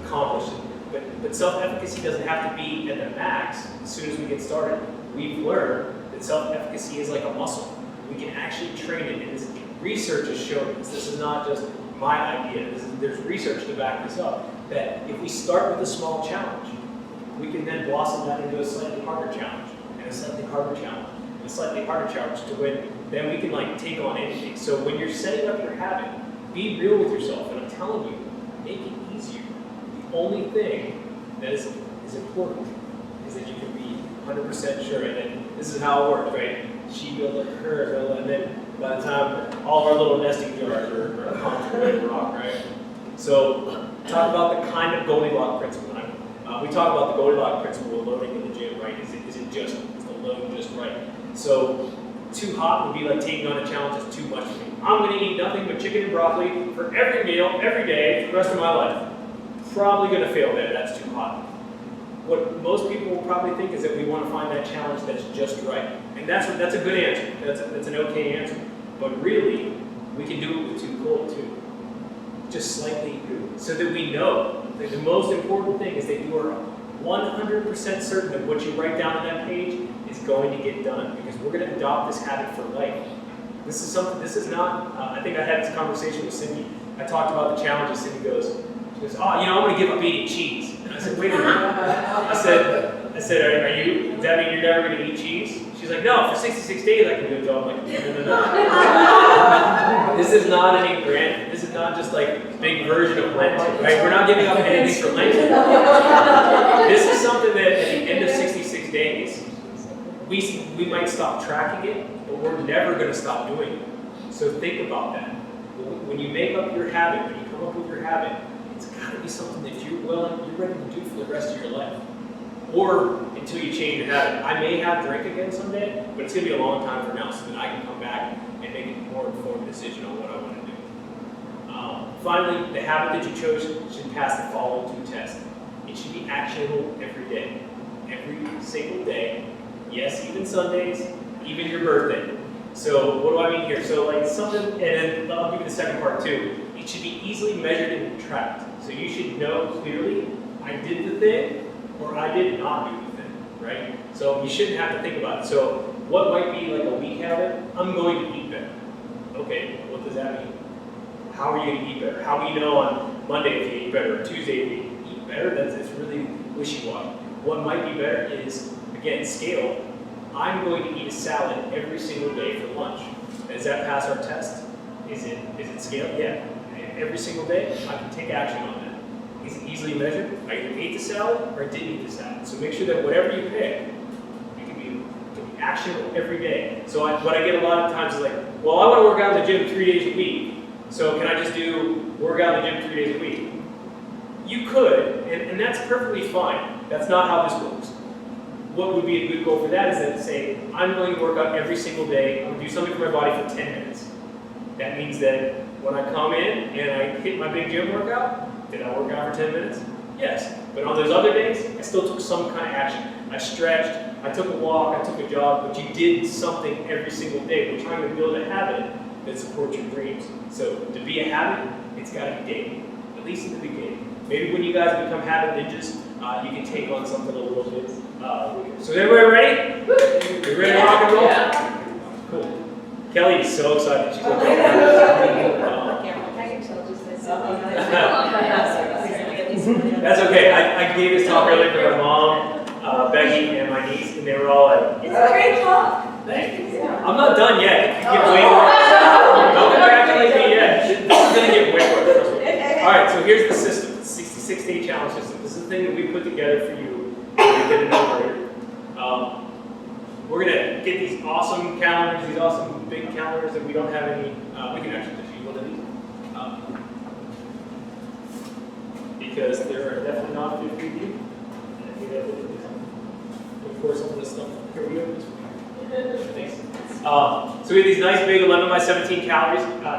accomplish it. But self-efficacy doesn't have to be at the max as soon as we get started. We've learned that self-efficacy is like a muscle. We can actually train it, and research has shown this. This is not just my idea. There's research to back this up, that if we start with a small challenge, we can then blossom that into a slightly harder challenge, and a slightly harder challenge, and a slightly harder challenge to win. Then we can like take on anything. So when you're setting up your habit, be real with yourself, and I'm telling you, make it easier. The only thing that is important is that you can be 100% sure. And then this is how it works, right? She built up hers, and then by the time all of our little nesting jars are comfortable and rock, right? So talk about the kind of Goldilocks principle. We talk about the Goldilocks principle of loading in the gym, right? Is the load just right? So too hot would be like taking on a challenge that's too much for me. I'm going to eat nothing but chicken and broccoli for every meal, every day, for the rest of my life. Probably going to fail there. That's too hot. What most people will probably think is that we want to find that challenge that's just right. And that's a good answer. That's an okay answer. But really, we can do it with too cold too. Just slightly, so that we know that the most important thing is that you are 100% certain that what you write down on that page is going to get done, because we're going to adopt this habit for life. This is not, I think I had this conversation with Cindy. I talked about the challenges. Cindy goes, I'm going to give up eating cheese. And I said, wait a minute. I said, does that mean you're never going to eat cheese? She's like, no, for 66 days I can do it. So I'm like, no. This is not any grand, this is not just like big version of Lent, right? We're not giving up anything for Lent. This is something that at the end of 66 days, we might stop tracking it, but we're never going to stop doing it. So think about that. When you make up your habit, when you come up with your habit, it's got to be something that you're ready to do for the rest of your life. Or until you change your habit. I may have drink again someday, but it's going to be a long time from now, so that I can come back and make a more informed decision on what I want to do. Finally, the habit that you chose should pass the following two tests. It should be actionable every day. Every single day. Yes, even Sundays, even your birthday. So what do I mean here? So like something, and then I'll give you the second part too. It should be easily measured and tracked. So you should know clearly, I did the thing, or I did not do the thing, right? So you shouldn't have to think about it. So what might be like a weak habit? I'm going to eat better. Okay, what does that mean? How are you going to eat better? How do you know on Monday if you eat better, or Tuesday if you eat better? It's really wishy-washy. What might be better is, again, scale. I'm going to eat a salad every single day for lunch. Does that pass our test? Is it scaled? Yeah. Every single day, I can take action on that. Is it easily measured? I either ate the salad or I didn't eat the salad. So make sure that whatever you pick, it can be actionable every day. So what I get a lot of times is like, well, I want to work out in the gym 3 days a week. So can I just work out in the gym 3 days a week? You could, and that's perfectly fine. That's not how this works. What would be a good goal for that is that say, I'm going to work out every single day. I'm going to do something for my body for 10 minutes. That means that when I come in and I hit my big gym workout, did I work out for 10 minutes? Yes. But on those other days, I still took some kind of action. I stretched, I took a walk, I took a jog, but you did something every single day. We're trying to build a habit that supports your dreams. So to be a habit, it's got to be daily, at least in the beginning. Maybe when you guys become habit ninjas, you can take on something a little bit bigger. So is everybody ready? You ready to rock and roll? Yeah. Cool. Kelly is so excited. She's like, that's okay. I gave this talk earlier to my mom, Becky, and my niece, and they were all like, It's a great talk. I'm not done yet. It can get way worse. Don't congratulate me yet. This is going to get way worse. Trust me. All right, so here's the system. The 66-day challenge system. This is the thing that we put together for you to get to know later. We're going to get these awesome calendars, these awesome big calendars that we don't have any. We can actually just use one of these. Because there are definitely not 50 of you. Of course, some of this stuff. Here we go. Thanks. So we have these nice big 11 by 17 calendars. You tell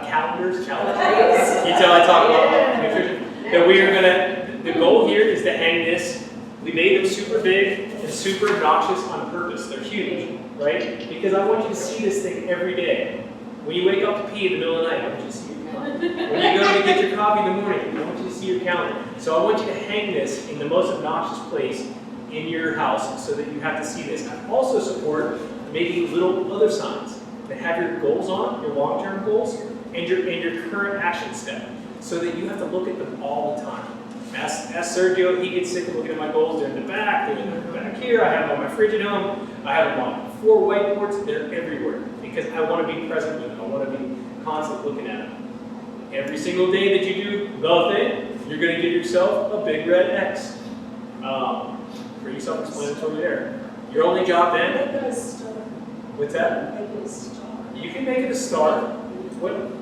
I talk about nutrition. That we are gonna. The goal here is to hang this. We made them super big and super obnoxious on purpose. They're huge, right? Because I want you to see this thing every day. When you wake up to pee in the middle of the night, I want you to see your calendar. When you go to get your coffee in the morning, I want you to see your calendar. So I want you to hang this in the most obnoxious place in your house so that you have to see this. I also support maybe little other signs that have your goals on, your long-term goals, and your current action step, so that you have to look at them all the time. Ask Sergio, he gets sick of looking at my goals. They're in the back, they're in the back here, I have them on my fridge at home, I have them on 4 whiteboards, they're everywhere, because I want to be present with them, I want to be constantly looking at them. Every single day that you do the thing, you're going to give yourself a big red X. Pretty self-explanatory there. Your only job then, what's that? You can make it a star.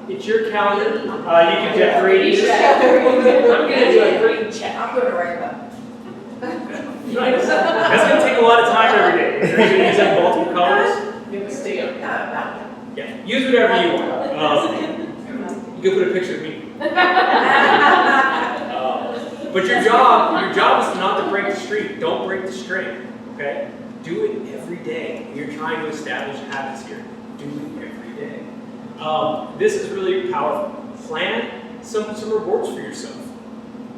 It's your calendar. You can decorate it. I'm gonna do a green check. I'm going to write about Nice. That's going to take a lot of time every day. You're going to use like multiple colors. Yeah, use whatever you want. You can put a picture of me. But your job is not to break the streak. Don't break the string. Okay? Do it every day. You're trying to establish habits here. Do it every day. This is really powerful. Plan some rewards for yourself.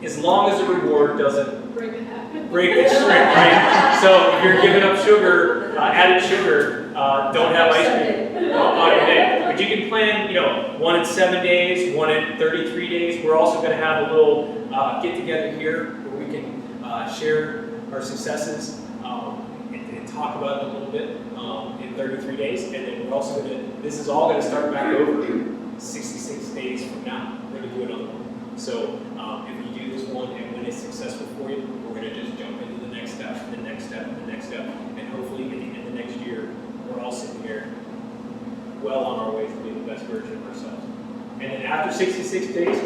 As long as the reward doesn't break the string, right? So if you're giving up sugar, added sugar, don't have ice cream on your day. But you can plan, 1 in 7 days, 1 in 33 days. We're also going to have a little get together here where we can share our successes and talk about it a little bit in 33 days. And then we're also this is all going to start back over 66 days from now. We're going to do another one. So if you do this one and when it's successful for you, we're going to just jump into the next step, the next step, the next step. And hopefully at the end of next year, we're all sitting here well on our way to be the best version of ourselves. And then after 66 days,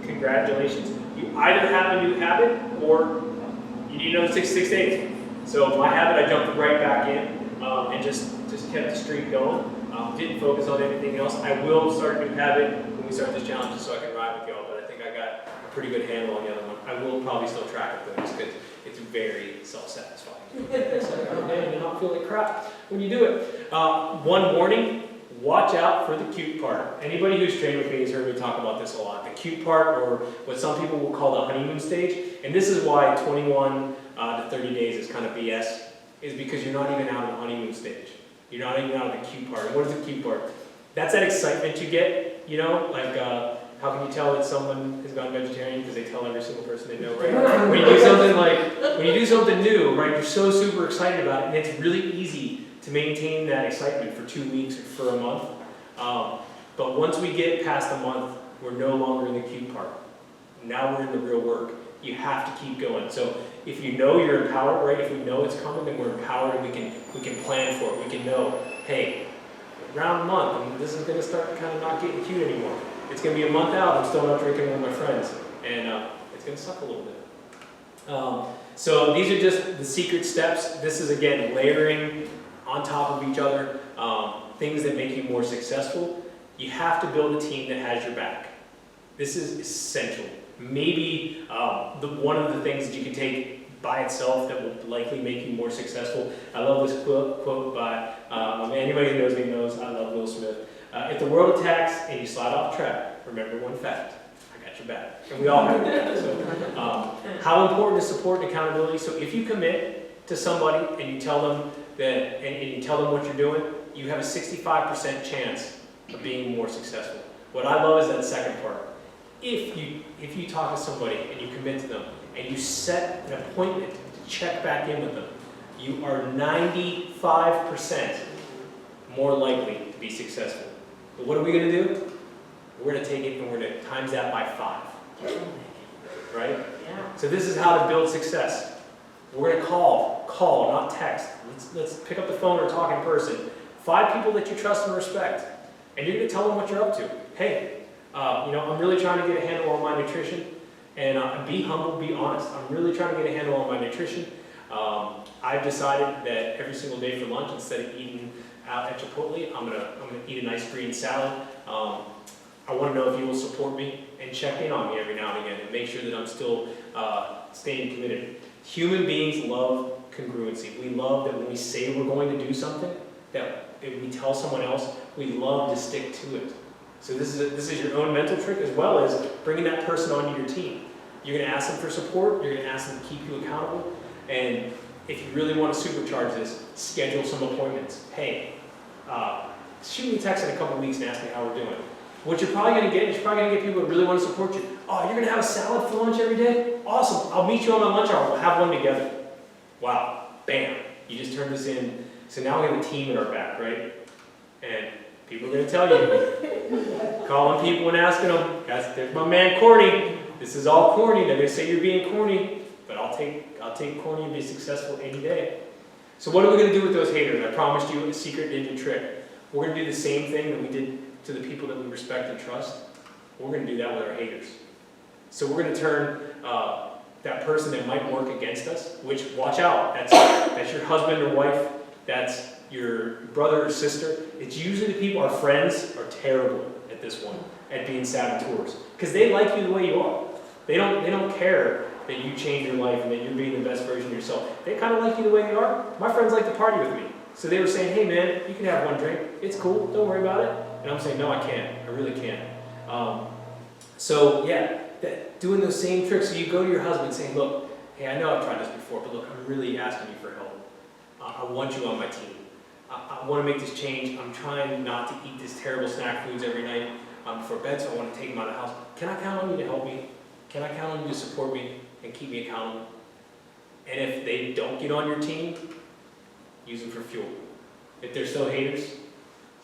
congratulations. You either have a new habit or you need another 66 days. So my habit, I jumped right back in and just kept the streak going. Didn't focus on anything else. I will start a new habit when we start this challenge so I can ride with y'all, but I think I got a pretty good handle on the other one. I will probably still track it though, because it's very self-satisfying. It's like, oh man, you don't feel like crap when you do it. One warning, watch out for the cute part. Anybody who's trained with me has heard me talk about this a lot. The cute part, or what some people will call the honeymoon stage, and this is why 21 to 30 days is kind of BS, is because you're not even out of the honeymoon stage. You're not even out of the cute part. And what is the cute part? That's that excitement you get, you know, like how can you tell that someone has gone vegetarian? Because they tell every single person they know, right? When you do something when you do something new, right, you're so super excited about it, and it's really easy to maintain that excitement for 2 weeks or for a month. But once we get past a month, we're no longer in the cute part. Now we're in the real work. You have to keep going. So if you know you're empowered, right? If we know it's coming, then we're empowered, and we can plan for it. We can know, hey, around a month, and this is going to start kind of not getting cute anymore. It's going to be a month out. I'm still not drinking with my friends, and it's going to suck a little bit. So these are just the secret steps. This is again layering on top of each other, things that make you more successful. You have to build a team that has your back. This is essential. Maybe one of the things that you can take by itself that will likely make you more successful. I love this quote by anybody who knows me knows I love Will Smith. If the world attacks and you slide off track, remember one fact: I got your back. And we all have your back. So, how important is support and accountability? So if you commit to somebody and you tell them that, and you tell them what you're doing, you have a 65% chance of being more successful. What I love is that second part. If you talk to somebody and you commit to them and you set an appointment to check back in with them, you are 95% more likely to be successful. But what are we going to do? We're going to take it and we're going to times that by 5. Right? Yeah. So this is how to build success. We're going to call, not text. Let's pick up the phone or talk in person. 5 people that you trust and respect. And you're going to tell them what you're up to. Hey, I'm really trying to get a handle on my nutrition, and be humble, be honest. I'm really trying to get a handle on my nutrition. I've decided that every single day for lunch, instead of eating out at Chipotle, I'm gonna eat a nice green salad. I want to know if you will support me and check in on me every now and again, and make sure that I'm still staying committed. Human beings love congruency. We love that when we say we're going to do something, that if we tell someone else, we love to stick to it. So this is your own mental trick, as well as bringing that person onto your team. You're going to ask them for support. You're going to ask them to keep you accountable. And if you really want to supercharge this, schedule some appointments. Hey, shoot me a text in a couple weeks and ask me how we're doing. What you're probably going to get is you're probably going to get people that really want to support you. Oh, you're going to have a salad for lunch every day? Awesome. I'll meet you on my lunch hour. We'll have one together. Wow. Bam. You just turned this in. So now we have a team at our back, right? And people are going to tell you. Calling people and asking them, guys, there's my man corny. This is all corny. They're going to say you're being corny, but I'll take corny and be successful any day. So what are we going to do with those haters? I promised you a secret ninja trick. We're going to do the same thing that we did to the people that we respect and trust. We're going to do that with our haters. So we're going to turn that person that might work against us, which, watch out, that's your husband or wife, that's your brother or sister. It's usually the people, our friends are terrible at this one, at being saboteurs, because they like you the way you are. They don't care that you change your life and that you're being the best version of yourself. They kind of like you the way you are. My friends like to party with me. So they were saying, hey man, you can have one drink. It's cool, don't worry about it. And I'm saying, no, I can't. I really can't. So yeah, doing those same tricks. So you go to your husband saying, look, hey, I know I've tried this before, but look, I'm really asking you for help. I want you on my team. I want to make this change. I'm trying not to eat these terrible snack foods every night before bed, so I want to take them out of the house. Can I count on you to help me? Can I count on you to support me and keep me accountable? And if they don't get on your team, use them for fuel. If they're still haters,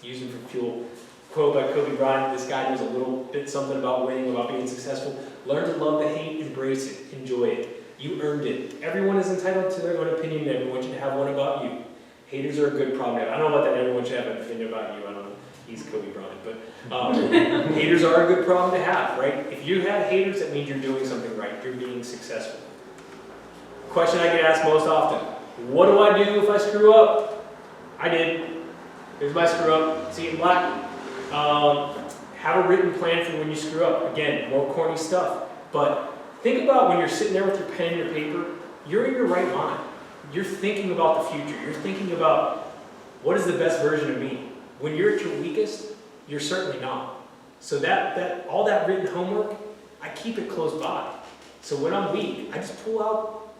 use them for fuel. Quote by Kobe Bryant, this guy knows a little bit something about winning, about being successful. Learn to love the hate, embrace it, enjoy it. You earned it. Everyone is entitled to their own opinion, and everyone should have one about you. Haters are a good problem to have. I don't know about that everyone should have an opinion about you. I don't know. He's Kobe Bryant. But haters are a good problem to have, right? If you have haters, that means you're doing something right. You're being successful. Question I get asked most often: what do I do if I screw up? I did. Here's my screw up. See it in black. Have a written plan for when you screw up. Again, more corny stuff. But think about when you're sitting there with your pen and your paper, you're in your right mind. You're thinking about the future. You're thinking about what is the best version of me. When you're at your weakest, you're certainly not. So all that written homework, I keep it close by. So when I'm weak, I just pull out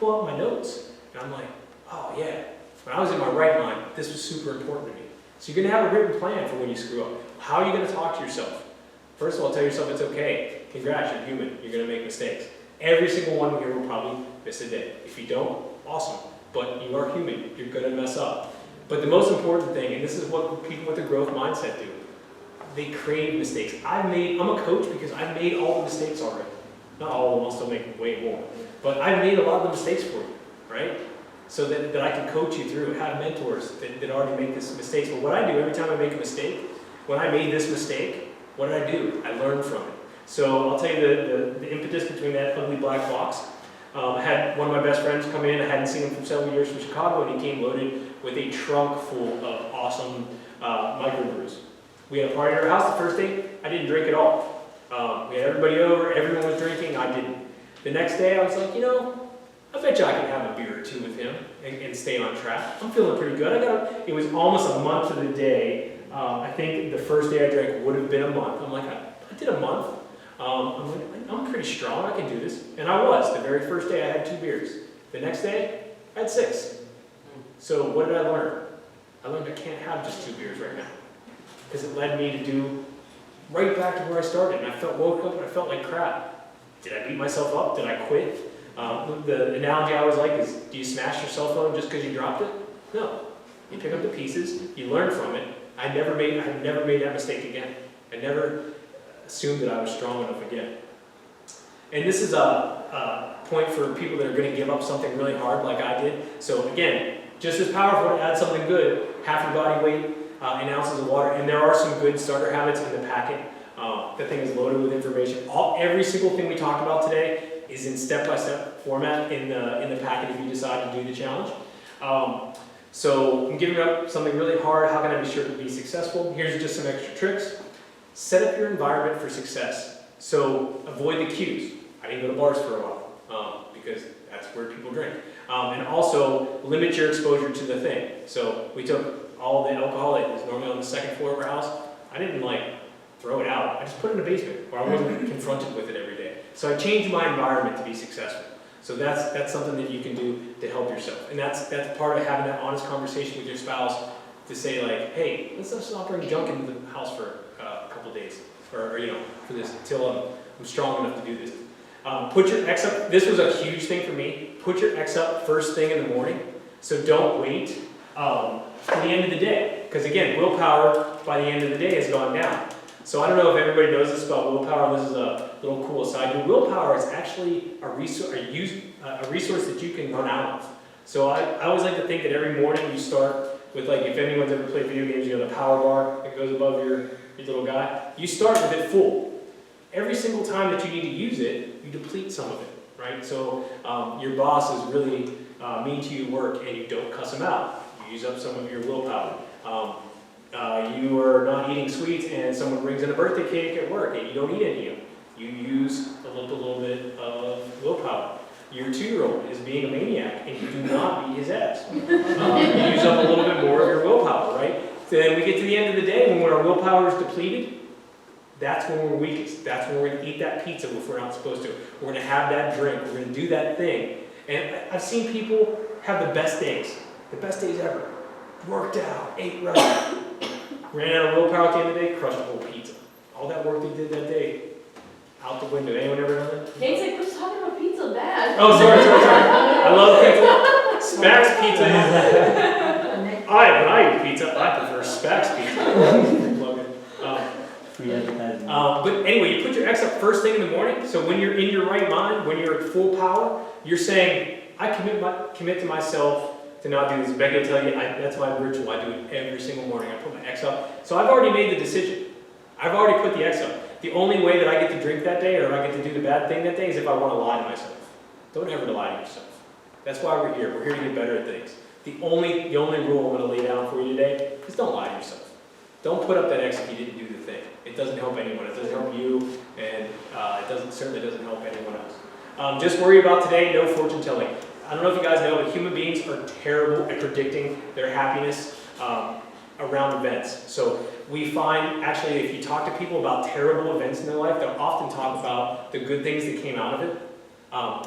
my notes, and I'm like, oh yeah, when I was in my right mind, this was super important to me. So you're gonna have a written plan for when you screw up. How are you gonna talk to yourself? First of all, tell yourself it's okay. Congrats, you're human. You're gonna make mistakes. Every single one here will probably miss a day. If you don't, awesome. But you are human. You're gonna mess up. But the most important thing, and this is what people with a growth mindset do, they crave mistakes. I'm a coach because I've made all the mistakes already. Not all of them, I'll still make way more. But I've made a lot of the mistakes for you, right? So that I can coach you through, have mentors that already make these mistakes. But what I do every time I make a mistake, when I made this mistake, what did I do? I learned from it. So I'll tell you the impetus between that ugly black box. I had one of my best friends come in. I hadn't seen him for several years from Chicago, and he came loaded with a trunk full of awesome microbrews. We had a party at our house the first day. I didn't drink at all. We had everybody over. Everyone was drinking. I didn't. The next day, I was like, you know, I bet you I can have a beer or two with him and stay on track. I'm feeling pretty good. It was almost a month to the day. I think the first day I drank would have been a month. I'm like, I did a month. I'm like, I'm pretty strong. I can do this. And I was. The very first day, I had 2 beers. The next day, I had 6. So what did I learn? I learned I can't have just 2 beers right now. Because it led me to do right back to where I started. And woke up and I felt like crap. Did I beat myself up? Did I quit? The analogy I always like is, do you smash your cell phone just because you dropped it? No. You pick up the pieces, you learn from it. I never made that mistake again. I never assumed that I was strong enough again. And this is a point for people that are going to give up something really hard like I did. So again, just as powerful to add something good, half your body weight in ounces of water, and there are some good starter habits in the packet. The thing is loaded with information. Every single thing we talked about today is in step-by-step format in the packet if you decide to do the challenge. So I'm giving up something really hard. How can I be sure to be successful? Here's just some extra tricks. Set up your environment for success. So avoid the cues. I didn't go to bars for a while because that's where people drink. And also limit your exposure to the thing. So we took all the alcohol that was normally on the second floor of our house. I didn't throw it out. I just put it in the basement where I wasn't confronted with it every day. So I changed my environment to be successful. So that's something that you can do to help yourself. And that's part of having that honest conversation with your spouse to say hey, let's not bring junk into the house for a couple days, or for this until I'm strong enough to do this. Put your ex up. This was a huge thing for me. Put your ex up first thing in the morning. So don't wait to the end of the day, because again, willpower by the end of the day has gone down. So I don't know if everybody knows this about willpower. This is a little cool aside. Your willpower is actually a resource that you can run out of. So I always like to think that every morning you start with if anyone's ever played video games, the power bar that goes above your little guy. You start with it full. Every single time that you need to use it, you deplete some of it, right? So your boss is really mean to you at work and you don't cuss him out. You use up some of your willpower. You are not eating sweets and someone brings in a birthday cake at work and you don't eat any of them. You use a little bit of willpower. Your 2-year-old is being a maniac and you do not beat his ass. You use up a little bit more of your willpower, right? Then we get to the end of the day when our willpower is depleted. That's when we're weakest. That's when we're going to eat that pizza if we're not supposed to. We're going to have that drink. We're going to do that thing. And I've seen people have the best days ever. Worked out, ate right, ran out of willpower at the end of the day, crushed a whole pizza. All that work they did that day, out the window. Anyone ever done that? Nate's like, quit talking about pizza bad. Oh, sorry. I love pizza. Spax pizza. When I eat pizza, I prefer Spax pizza. But anyway, you put your ex up first thing in the morning. So when you're in your right mind, when you're at full power, you're saying, I commit to myself to not do this. Becky will tell you, that's my ritual. I do it every single morning. I put my ex up. So I've already made the decision. I've already put the ex up. The only way that I get to drink that day or I get to do the bad thing that day is if I want to lie to myself. Don't ever lie to yourself. That's why we're here. We're here to get better at things. The only rule I'm going to lay down for you today is don't lie to yourself. Don't put up that ex if you didn't do the thing. It doesn't help anyone. It doesn't help you, and it certainly doesn't help anyone else. Just worry about today. No fortune telling. I don't know if you guys know, but human beings are terrible at predicting their happiness. around events. So we find, actually, if you talk to people about terrible events in their life, they'll often talk about the good things that came out of it,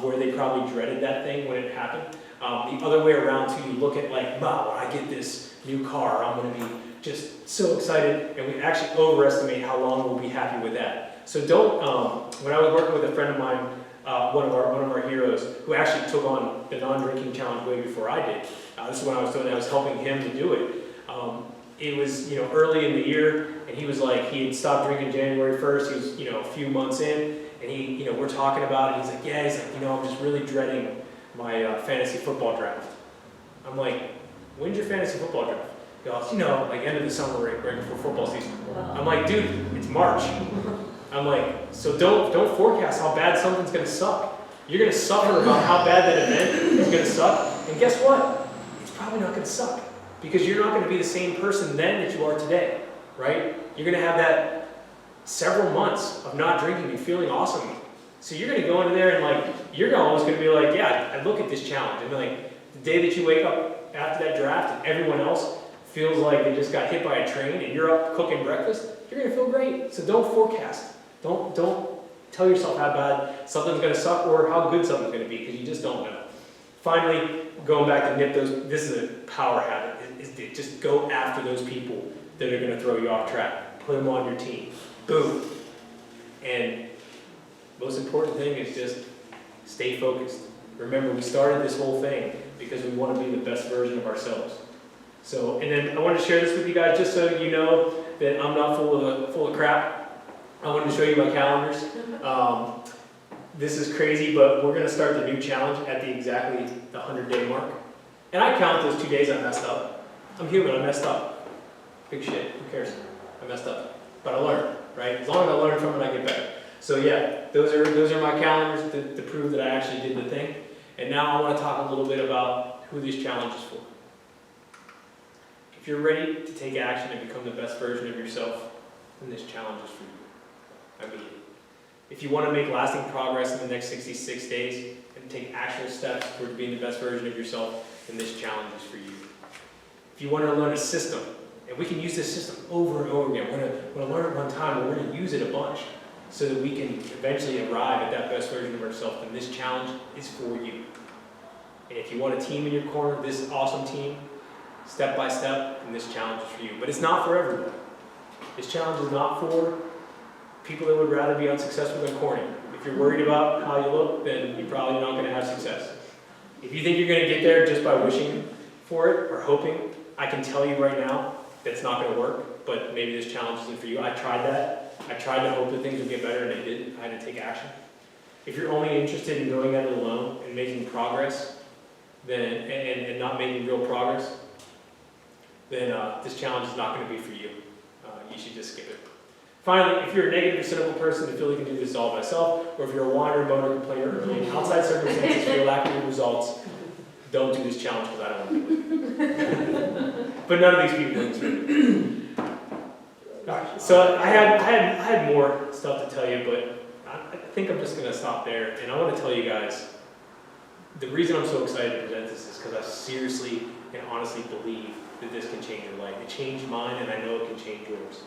where they probably dreaded that thing when it happened. The other way around too, you look at like, wow, when I get this new car, I'm going to be just so excited, and we actually overestimate how long we'll be happy with that. So don't, when I was working with a friend of mine, one of our heroes, who actually took on the non-drinking challenge way before I did. This is when I was helping him to do it. It was, early in the year, and he was like, he had stopped drinking January 1st, he was, a few months in, and he, we're talking about it, he's like, yeah, I'm just really dreading my fantasy football draft. I'm like, when's your fantasy football draft? He goes, like end of the summer right before football season. Wow. I'm like, dude, it's March. I'm like, so don't forecast how bad something's gonna suck. You're gonna suffer about how bad that event is gonna suck, and guess what? It's probably not gonna suck, because you're not gonna be the same person then that you are today, right? You're gonna have that several months of not drinking and feeling awesome. So you're gonna go into there and like, you're almost gonna be like, yeah, I look at this challenge, and like, the day that you wake up after that draft and everyone else feels like they just got hit by a train and you're up cooking breakfast, you're gonna feel great. So don't forecast. Don't tell yourself how bad something's gonna suck or how good something's gonna be, because you just don't know. Finally, going back to nip those, this is a power habit, is to just go after those people that are gonna throw you off track. Put them on your team. Boom. And most important thing is just stay focused. Remember, we started this whole thing because we want to be the best version of ourselves. So, and then I wanted to share this with you guys just so you know that I'm not full of crap. I wanted to show you my calendars. This is crazy, but we're going to start the new challenge at exactly the 100-day mark. And I count those 2 days I messed up. I'm human, I messed up. Big shit, who cares? I messed up. But I learned, right? As long as I learn from it, I get better. So yeah, those are my calendars to prove that I actually did the thing. And now I want to talk a little bit about who this challenge is for. If you're ready to take action and become the best version of yourself, then this challenge is for you. I mean, if you want to make lasting progress in the next 66 days and take actual steps towards being the best version of yourself, then this challenge is for you. If you want to learn a system, and we can use this system over and over again, we're going to learn it one time, but we're going to use it a bunch so that we can eventually arrive at that best version of ourselves, then this challenge is for you. And if you want a team in your corner, this awesome team, step by step, then this challenge is for you. But it's not for everyone. This challenge is not for people that would rather be unsuccessful than corny. If you're worried about how you look, then you're probably not going to have success. If you think you're going to get there just by wishing for it or hoping, I can tell you right now that's not going to work, but maybe this challenge isn't for you. I tried that. I tried to hope that things would get better, and they didn't. I had to take action. If you're only interested in going at it alone and making progress, then and not making real progress, then this challenge is not going to be for you. You should just skip it. Finally, if you're a negative or cynical person and feel you can do this all by myself, or if you're a whiner, moaner, complainer, or in outside circumstances feel lack of results, don't do this challenge because I don't want to do it. But none of these people are true. Alright, so I had more stuff to tell you, but I think I'm just going to stop there. And I want to tell you guys, the reason I'm so excited to present this is because I seriously and honestly believe that this can change your life. It changed mine, and I know it can change yours.